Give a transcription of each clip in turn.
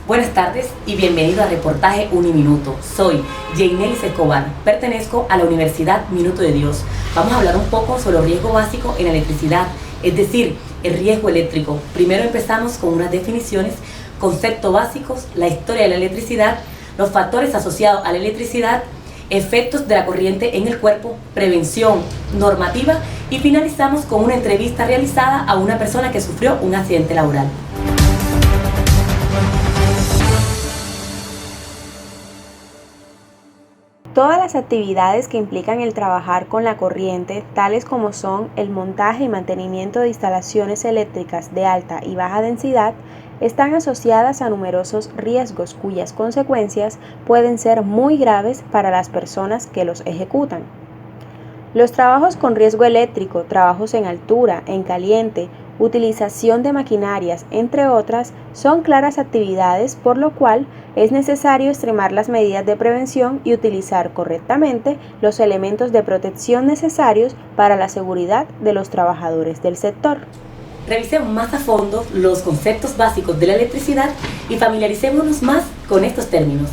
Buenas tardes y bienvenido a Reportaje Uniminuto. Soy Jainelis Escobar, pertenezco a la Universidad Minuto de Dios. Vamos a hablar un poco sobre el riesgo básico en la electricidad, es decir, el riesgo eléctrico. Primero empezamos con unas definiciones, conceptos básicos, la historia de la electricidad, los factores asociados a la electricidad, efectos de la corriente en el cuerpo, prevención, normativa y finalizamos con una entrevista realizada a una persona que sufrió un accidente laboral. Todas las actividades que implican el trabajar con la corriente, tales como son el montaje y mantenimiento de instalaciones eléctricas de alta y baja densidad, están asociadas a numerosos riesgos cuyas consecuencias pueden ser muy graves para las personas que los ejecutan. Los trabajos con riesgo eléctrico, trabajos en altura, en caliente, utilización de maquinarias, entre otras, son claras actividades, por lo cual es necesario extremar las medidas de prevención y utilizar correctamente los elementos de protección necesarios para la seguridad de los trabajadores del sector. Revisemos más a fondo los conceptos básicos de la electricidad y familiaricémonos más con estos términos.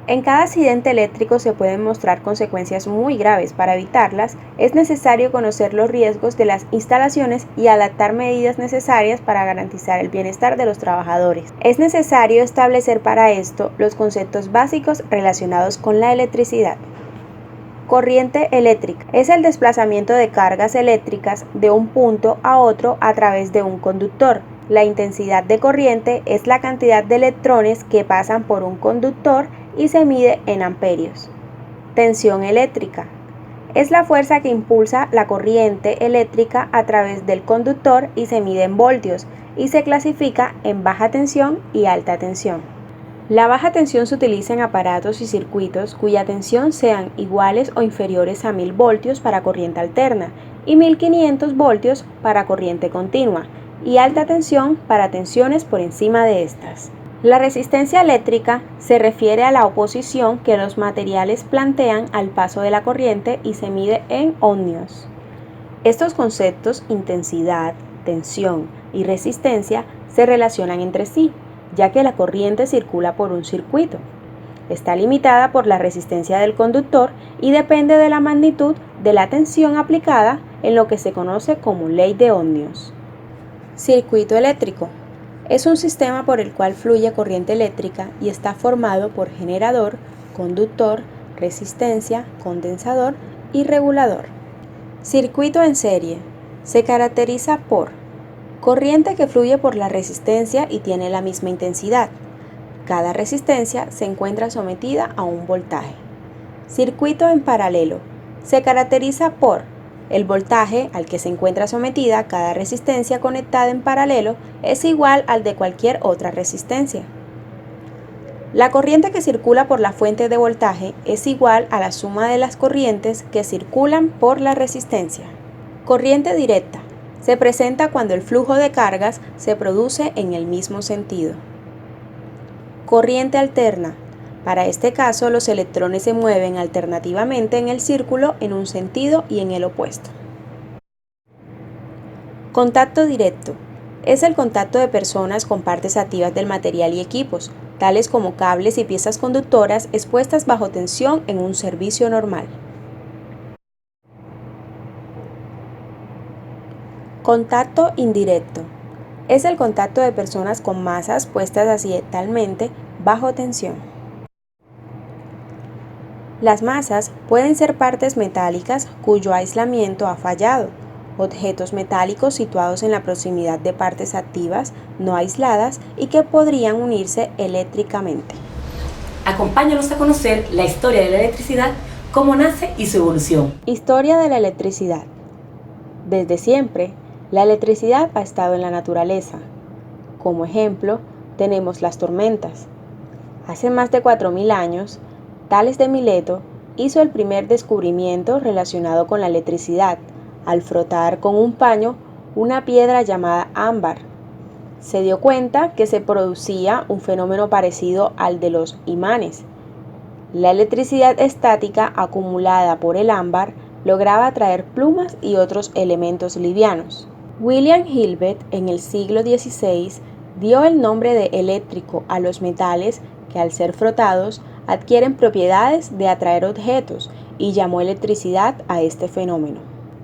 En cada accidente eléctrico se pueden mostrar consecuencias muy graves. Para evitarlas, es necesario conocer los riesgos de las instalaciones y adaptar medidas necesarias para garantizar el bienestar de los trabajadores. Es necesario establecer para esto los conceptos básicos relacionados con la electricidad. Corriente eléctrica es el desplazamiento de cargas eléctricas de un punto a otro a través de un conductor. La intensidad de corriente es la cantidad de electrones que pasan por un conductor y se mide en amperios. Tensión eléctrica es la fuerza que impulsa la corriente eléctrica a través del conductor y se mide en voltios y se clasifica en baja tensión y alta tensión. La baja tensión se utiliza en aparatos y circuitos cuya tensión sean iguales o inferiores a 1000 voltios para corriente alterna y 1500 voltios para corriente continua, y alta tensión para tensiones por encima de estas. La resistencia eléctrica se refiere a la oposición que los materiales plantean al paso de la corriente y se mide en ohmios. Estos conceptos, intensidad, tensión y resistencia, se relacionan entre sí, ya que la corriente circula por un circuito. Está limitada por la resistencia del conductor y depende de la magnitud de la tensión aplicada en lo que se conoce como ley de ohmios. Circuito eléctrico es un sistema por el cual fluye corriente eléctrica y está formado por generador, conductor, resistencia, condensador y regulador. Circuito en serie se caracteriza por corriente que fluye por la resistencia y tiene la misma intensidad. Cada resistencia se encuentra sometida a un voltaje. Circuito en paralelo se caracteriza por el voltaje al que se encuentra sometida cada resistencia conectada en paralelo es igual al de cualquier otra resistencia. La corriente que circula por la fuente de voltaje es igual a la suma de las corrientes que circulan por la resistencia. Corriente directa se presenta cuando el flujo de cargas se produce en el mismo sentido. Corriente alterna. Para este caso, los electrones se mueven alternativamente en el círculo en un sentido y en el opuesto. Contacto directo. Es el contacto de personas con partes activas del material y equipos, tales como cables y piezas conductoras expuestas bajo tensión en un servicio normal. Contacto indirecto. Es el contacto de personas con masas puestas accidentalmente bajo tensión. Las masas pueden ser partes metálicas cuyo aislamiento ha fallado, objetos metálicos situados en la proximidad de partes activas no aisladas y que podrían unirse eléctricamente. Acompáñanos a conocer la historia de la electricidad, cómo nace y su evolución. Historia de la electricidad. Desde siempre, la electricidad ha estado en la naturaleza. Como ejemplo, tenemos las tormentas. Hace más de 4000 años, Tales de Mileto hizo el primer descubrimiento relacionado con la electricidad al frotar con un paño una piedra llamada ámbar. Se dio cuenta que se producía un fenómeno parecido al de los imanes. La electricidad estática acumulada por el ámbar lograba atraer plumas y otros elementos livianos. William Gilbert, en el siglo XVI, Dio el nombre de eléctrico a los metales que al ser frotados adquieren propiedades de atraer objetos y llamó electricidad a este fenómeno.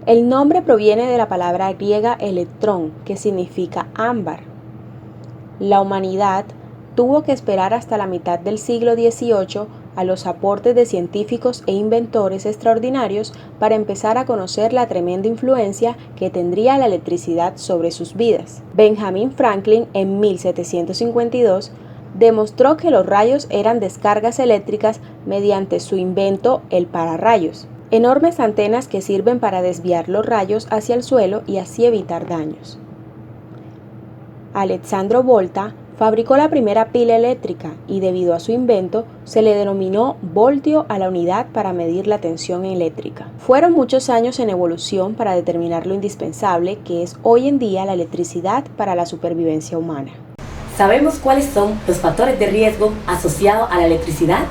El nombre proviene de la palabra griega electrón, que significa ámbar. La humanidad tuvo que esperar hasta la mitad del siglo XVIII a los aportes de científicos e inventores extraordinarios para empezar a conocer la tremenda influencia que tendría la electricidad sobre sus vidas. Benjamin Franklin, en 1752, demostró que los rayos eran descargas eléctricas mediante su invento, el pararrayos, enormes antenas que sirven para desviar los rayos hacia el suelo y así evitar daños. Alessandro Volta fabricó la primera pila eléctrica y debido a su invento se le denominó voltio a la unidad para medir la tensión eléctrica. Fueron muchos años en evolución para determinar lo indispensable que es hoy en día la electricidad para la supervivencia humana. ¿Sabemos cuáles son los factores de riesgo asociados a la electricidad?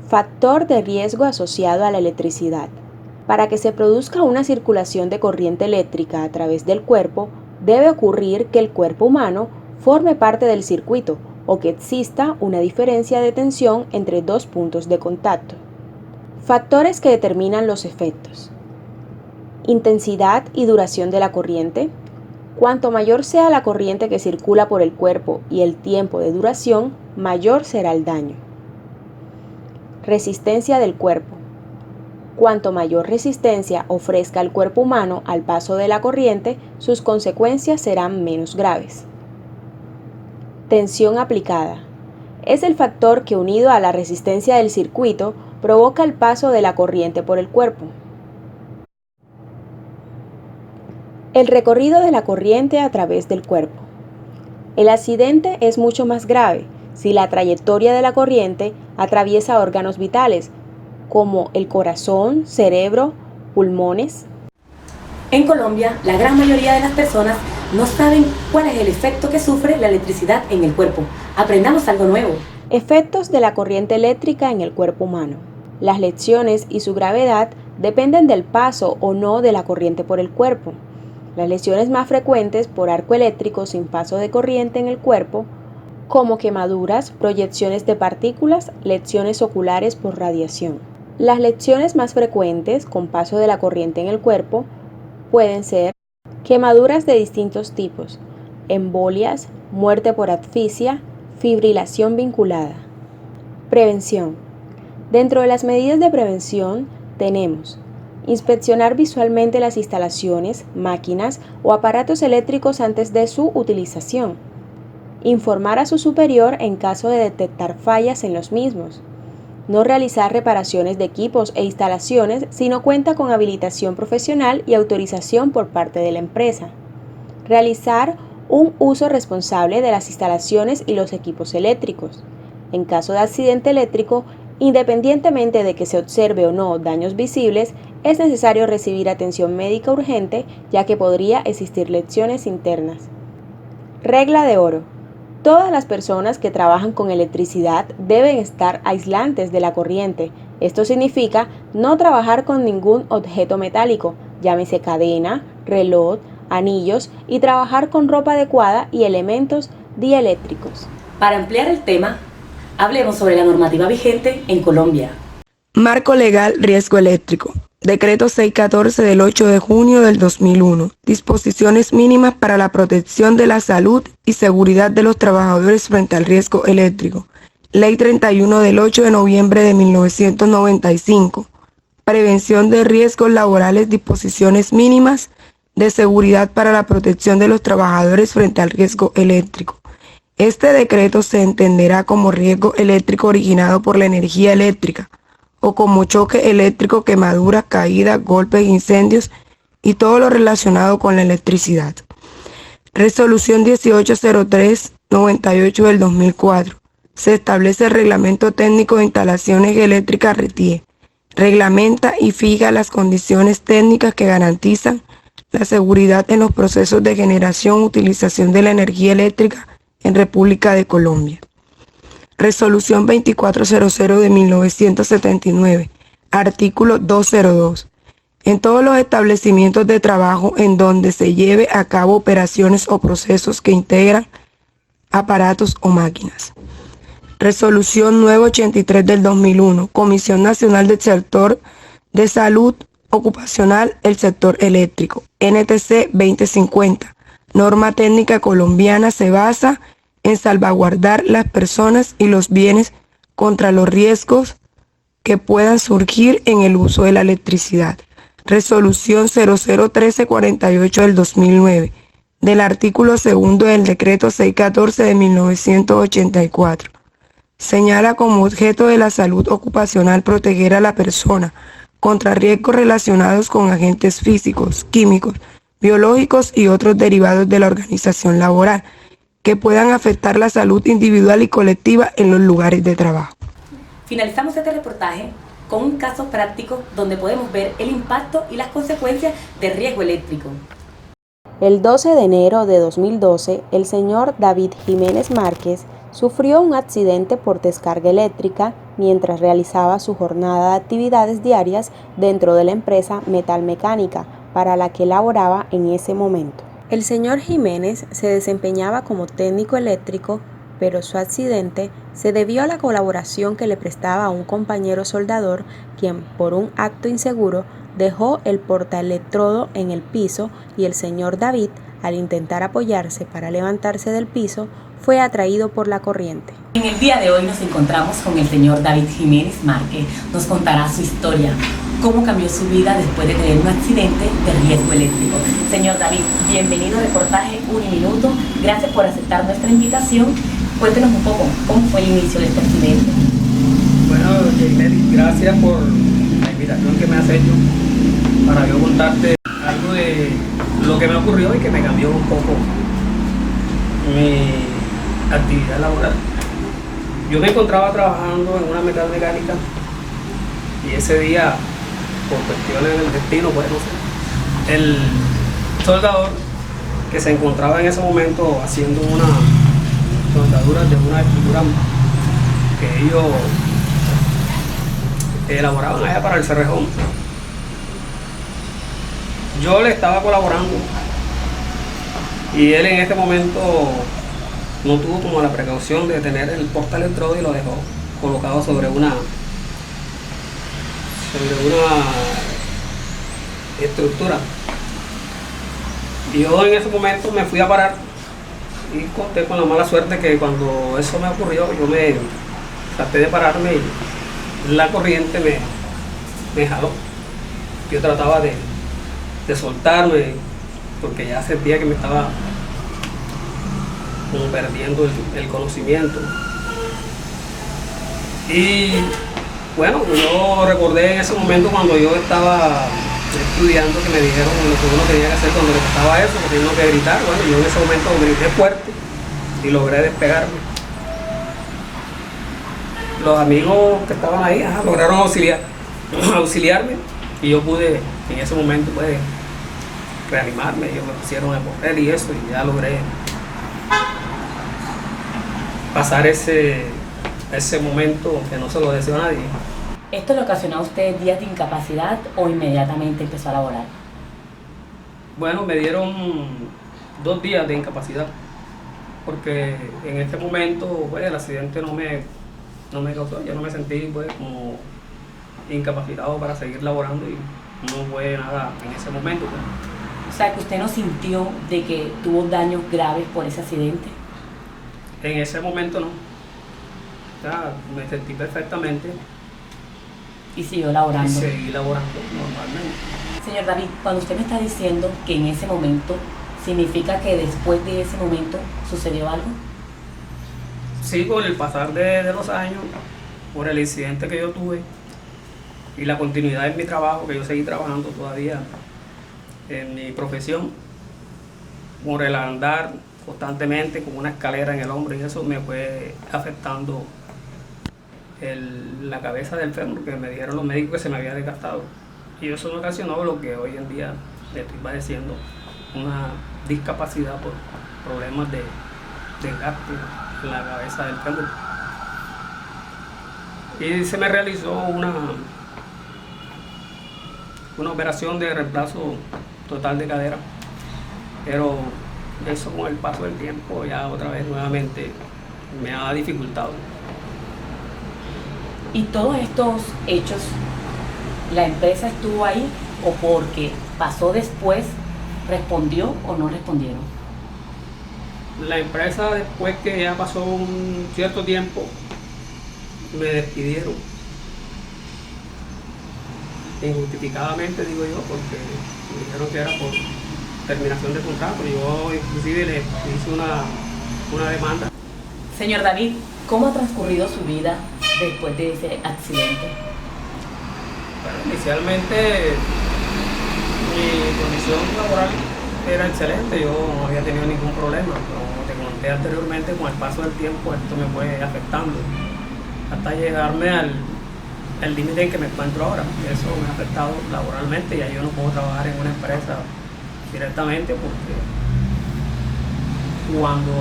Factor de riesgo asociado a la electricidad. Para que se produzca una circulación de corriente eléctrica a través del cuerpo, debe ocurrir que el cuerpo humano forme parte del circuito o que exista una diferencia de tensión entre dos puntos de contacto. Factores que determinan los efectos. Intensidad y duración de la corriente. Cuanto mayor sea la corriente que circula por el cuerpo y el tiempo de duración, mayor será el daño. Resistencia del cuerpo. Cuanto mayor resistencia ofrezca el cuerpo humano al paso de la corriente, sus consecuencias serán menos graves. Tensión aplicada. Es el factor que, unido a la resistencia del circuito, provoca el paso de la corriente por el cuerpo. El recorrido de la corriente a través del cuerpo. El accidente es mucho más grave si la trayectoria de la corriente atraviesa órganos vitales, como el corazón, cerebro, pulmones. En Colombia, la gran mayoría de las personas no saben cuál es el efecto que sufre la electricidad en el cuerpo. Aprendamos algo nuevo. Efectos de la corriente eléctrica en el cuerpo humano. Las lesiones y su gravedad dependen del paso o no de la corriente por el cuerpo. Las lesiones más frecuentes por arco eléctrico sin paso de corriente en el cuerpo, como quemaduras, proyecciones de partículas, lesiones oculares por radiación. Las lesiones más frecuentes con paso de la corriente en el cuerpo pueden ser quemaduras de distintos tipos, embolias, muerte por asfixia, fibrilación vinculada. Prevención. Dentro de las medidas de prevención tenemos inspeccionar visualmente las instalaciones, máquinas o aparatos eléctricos antes de su utilización. Informar a su superior en caso de detectar fallas en los mismos. No realizar reparaciones de equipos e instalaciones si no cuenta con habilitación profesional y autorización por parte de la empresa. Realizar un uso responsable de las instalaciones y los equipos eléctricos. En caso de accidente eléctrico, independientemente de que se observe o no daños visibles, es necesario recibir atención médica urgente, ya que podría existir lesiones internas. Regla de oro. Todas las personas que trabajan con electricidad deben estar aislantes de la corriente. Esto significa no trabajar con ningún objeto metálico, llámese cadena, reloj, anillos, y trabajar con ropa adecuada y elementos dieléctricos. Para ampliar el tema, hablemos sobre la normativa vigente en Colombia. Marco legal riesgo eléctrico. Decreto 614 del 8 de junio del 2001. Disposiciones mínimas para la protección de la salud y seguridad de los trabajadores frente al riesgo eléctrico. Ley 31 del 8 de noviembre de 1995. Prevención de riesgos laborales. Disposiciones mínimas de seguridad para la protección de los trabajadores frente al riesgo eléctrico. Este decreto se entenderá como riesgo eléctrico originado por la energía eléctrica, o como choque eléctrico, quemaduras, caídas, golpes, incendios y todo lo relacionado con la electricidad. Resolución 1803-98 del 2004. Se establece el Reglamento Técnico de Instalaciones Eléctricas RETIE. Reglamenta y fija las condiciones técnicas que garantizan la seguridad en los procesos de generación y utilización de la energía eléctrica en República de Colombia. Resolución 2400 de 1979, artículo 202. En todos los establecimientos de trabajo en donde se lleve a cabo operaciones o procesos que integran aparatos o máquinas. Resolución 983 del 2001, Comisión Nacional del Sector de Salud Ocupacional, el sector eléctrico, NTC 2050. Norma técnica colombiana se basa en salvaguardar las personas y los bienes contra los riesgos que puedan surgir en el uso de la electricidad. Resolución 001348 del 2009, del artículo 2 del decreto 614 de 1984. Señala como objeto de la salud ocupacional proteger a la persona contra riesgos relacionados con agentes físicos, químicos, biológicos y otros derivados de la organización laboral que puedan afectar la salud individual y colectiva en los lugares de trabajo. Finalizamos este reportaje con un caso práctico donde podemos ver el impacto y las consecuencias del riesgo eléctrico. El 12 de enero de 2012, el señor David Jiménez Márquez sufrió un accidente por descarga eléctrica mientras realizaba su jornada de actividades diarias dentro de la empresa metalmecánica para la que laboraba en ese momento. El señor Jiménez se desempeñaba como técnico eléctrico, pero su accidente se debió a la colaboración que le prestaba a un compañero soldador, quien por un acto inseguro dejó el portaelectrodo en el piso y el señor David, al intentar apoyarse para levantarse del piso, fue atraído por la corriente. En el día de hoy nos encontramos con el señor David Jiménez Márquez. Nos contará su historia, cómo cambió su vida después de tener un accidente de riesgo eléctrico. Señor David, bienvenido a reportaje Uniminuto. Gracias por aceptar nuestra invitación. Cuéntenos un poco cómo fue el inicio de este accidente. Bueno, Jainel, gracias por la invitación que me has hecho para yo contarte algo de lo que me ocurrió y que me cambió un poco mi actividad laboral. Yo me encontraba trabajando en una metalmecánica y ese día, por cuestiones del destino, pues no sé, el soldador que se encontraba en ese momento haciendo una soldadura de una estructura que ellos elaboraban allá para el Cerrejón, yo le estaba colaborando y él en este momento no tuvo como la precaución de tener el portaelectrodo y lo dejó colocado sobre una estructura. Y yo en ese momento me fui a parar y conté con la mala suerte que cuando eso me ocurrió yo me traté de pararme y la corriente me jaló. Yo trataba de soltarme porque ya sentía que me estaba como perdiendo el conocimiento. Y bueno, yo recordé en ese momento cuando yo estaba estudiando que me dijeron lo que uno tenía que hacer cuando le pasaba eso, que tenía que gritar. Bueno, yo en ese momento grité fuerte y logré despegarme. Los amigos que estaban ahí lograron auxiliarme y yo pude en ese momento pues reanimarme. Ellos me pusieron a correr y eso, y ya logré pasar ese momento que no se lo deseo a nadie. ¿Esto le ocasionó a usted días de incapacidad o inmediatamente empezó a laborar? Bueno, me dieron 2 días de incapacidad porque en este momento pues, el accidente no me causó, yo no me sentí pues como incapacitado para seguir laborando y no fue nada en ese momento. Pues. O sea, que usted no sintió de que tuvo daños graves por ese accidente. En ese momento no. O sea, me sentí perfectamente. Y siguió laborando. Y seguí laborando normalmente. Señor David, cuando usted me está diciendo que en ese momento, ¿significa que después de ese momento sucedió algo? Sí, con el pasar de los años, por el incidente que yo tuve y la continuidad en mi trabajo, que yo seguí trabajando todavía en mi profesión, por el andar constantemente con una escalera en el hombro y eso me fue afectando la cabeza del fémur, que me dijeron los médicos que se me había desgastado. Y eso me ocasionó lo que hoy en día le estoy padeciendo, una discapacidad por problemas de desgaste en la cabeza del fémur. Y se me realizó una operación de reemplazo total de cadera, pero eso con el paso del tiempo ya otra vez nuevamente me ha dificultado. ¿Y todos estos hechos, la empresa estuvo ahí o porque pasó después, respondió o no respondieron? La empresa, después que ya pasó un cierto tiempo, me despidieron injustificadamente, digo yo, porque me dijeron que era por terminación de contrato. Yo inclusive le hice una demanda. Señor David, ¿cómo ha transcurrido su vida después de ese accidente? Bueno, inicialmente mi condición laboral era excelente, yo no había tenido ningún problema, pero como te conté anteriormente, con el paso del tiempo esto me fue afectando hasta llegarme al límite en que me encuentro ahora. Eso me ha afectado laboralmente, ya yo no puedo trabajar en una empresa directamente porque cuando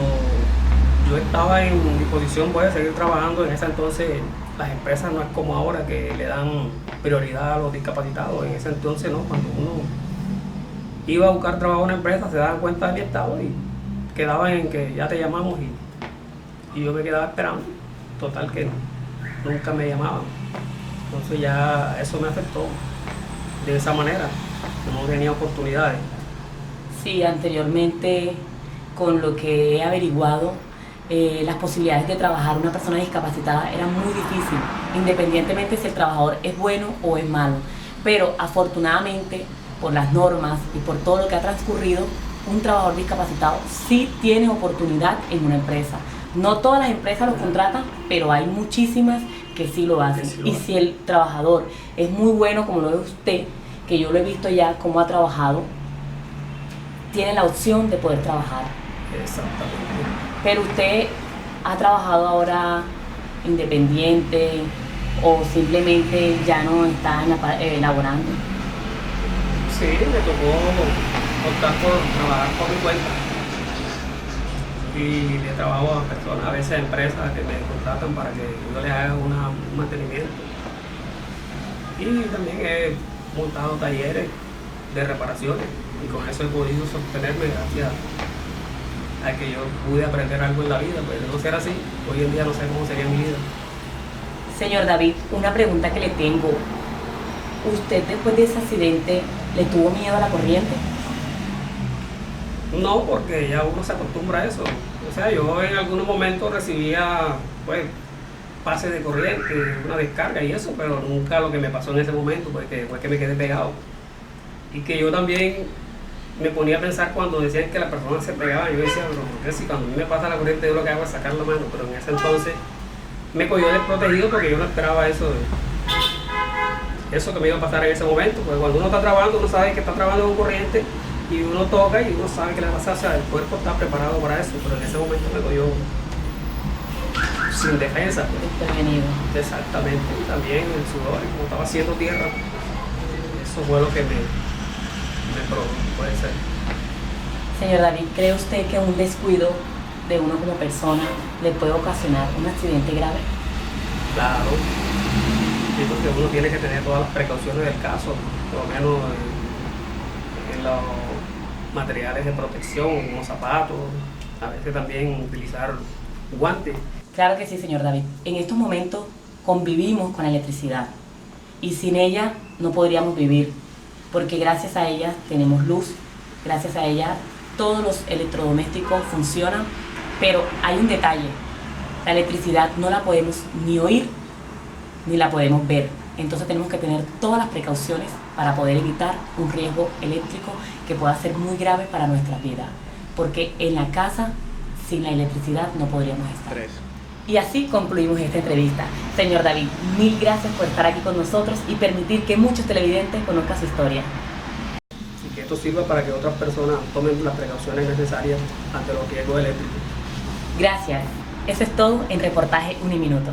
yo estaba en disposición voy a seguir trabajando, en ese entonces las empresas no es como ahora que le dan prioridad a los discapacitados. En ese entonces no, cuando uno iba a buscar trabajo en una empresa se daban cuenta de mi estado y quedaban en que ya te llamamos y yo me quedaba esperando. Total que nunca me llamaban. Entonces ya eso me afectó de esa manera, no tenía oportunidades. Sí, anteriormente, con lo que he averiguado, las posibilidades de trabajar una persona discapacitada eran muy difíciles, independientemente si el trabajador es bueno o es malo. Pero afortunadamente, por las normas y por todo lo que ha transcurrido, un trabajador discapacitado sí tiene oportunidad en una empresa. No todas las empresas lo contratan, pero hay muchísimas que sí lo hacen. Y si el trabajador es muy bueno, como lo ve usted, que yo lo he visto ya cómo ha trabajado, tiene la opción de poder trabajar. Exactamente. Pero usted ha trabajado ahora independiente o simplemente ya no está laborando. Sí, me tocó optar por trabajar por mi cuenta. Y le trabajo a personas, a veces a empresas que me contratan para que yo les haga un mantenimiento. Y también he montado talleres de reparaciones y con eso he podido sostenerme gracias a que yo pude aprender algo en la vida. Pues de no ser así, hoy en día no sé cómo sería mi vida. Señor David, una pregunta que le tengo. ¿Usted después de ese accidente le tuvo miedo a la corriente? No, porque ya uno se acostumbra a eso. O sea, yo en algunos momentos recibía pues pases de corriente, una descarga y eso, pero nunca lo que me pasó en ese momento, porque fue que me quedé pegado. Y que yo también me ponía a pensar cuando decían que las personas se pegaban, yo decía, pero ¿por qué si cuando a mí me pasa la corriente yo lo que hago es sacar la mano? Pero en ese entonces me cogió desprotegido porque yo no esperaba eso que me iba a pasar en ese momento, porque cuando uno está trabajando, uno sabe que está trabajando con corriente y uno toca y uno sabe que le va a pasar, o sea, el cuerpo está preparado para eso, pero en ese momento me cogió sin defensa. Desprevenido. Exactamente, y también el sudor, y como estaba haciendo tierra, eso fue lo que me produjo, puede ser. Señor David, ¿cree usted que un descuido de uno como persona le puede ocasionar un accidente grave? Claro, sí, porque uno tiene que tener todas las precauciones del caso, por lo menos en los materiales de protección, como zapatos, a veces también utilizar guantes. Claro que sí, señor David. En estos momentos convivimos con la electricidad y sin ella no podríamos vivir, porque gracias a ella tenemos luz, gracias a ella todos los electrodomésticos funcionan, pero hay un detalle, la electricidad no la podemos ni oír ni la podemos ver, entonces tenemos que tener todas las precauciones para poder evitar un riesgo eléctrico que pueda ser muy grave para nuestra vida, porque en la casa sin la electricidad no podríamos estar. Y así concluimos esta entrevista. Señor David, mil gracias por estar aquí con nosotros y permitir que muchos televidentes conozcan su historia. Y que esto sirva para que otras personas tomen las precauciones necesarias ante los riesgos eléctricos. Gracias. Eso es todo en Reportaje Uniminuto.